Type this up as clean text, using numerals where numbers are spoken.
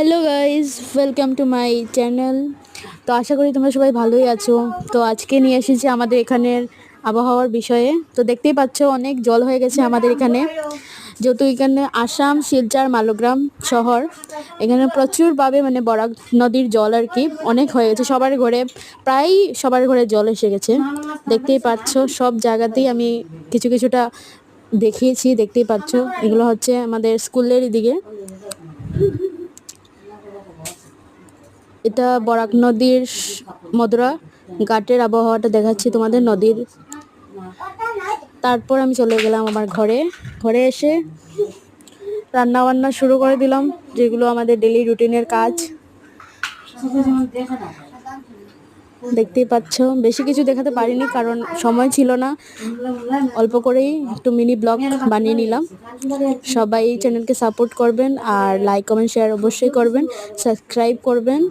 Hello guys, welcome to my channel. তো আশা করি তোমরা সবাই ভালোই আছো। তো আজকে নিয়ে এসেছি আমাদের এখানের আবহাওয়ার বিষয়ে। তো দেখতেই পাচ্ছ অনেক জল হয়ে গেছে আমাদের এখানে, যেহেতু এখানে আসাম, শিলচর, মালোগ্রাম শহর, এখানে প্রচুরভাবে মানে বরাক নদীর জল আর কি অনেক হয়ে গেছে। সবার ঘরে, প্রায় সবার ঘরে জল এসে গেছে। দেখতেই পাচ্ছ সব জায়গাতেই আমি কিছু কিছুটা দেখিয়েছি। দেখতেই পাচ্ছ এগুলো হচ্ছে আমাদের স্কুলের দিকে। এটা বরাক নদীর মধুরা ঘাটের আবহাওয়াটা দেখাচ্ছি তোমাদের নদীর। তারপর আমি চলে গেলাম আমার ঘরে। ঘরে এসে রান্না বান্না শুরু করে দিলাম, যেগুলো আমাদের ডেলি রুটিনের কাজ। দেখতেই পাচ্ছ বেশি কিছু দেখাতে পারিনি, কারণ সময় ছিল না। অল্প করেই একটু মিনি ব্লগ বানিয়ে নিলাম। সবাই এই চ্যানেলকে সাপোর্ট করবেন, আর লাইক কমেন্ট শেয়ার অবশ্যই করবেন, সাবস্ক্রাইব করবেন।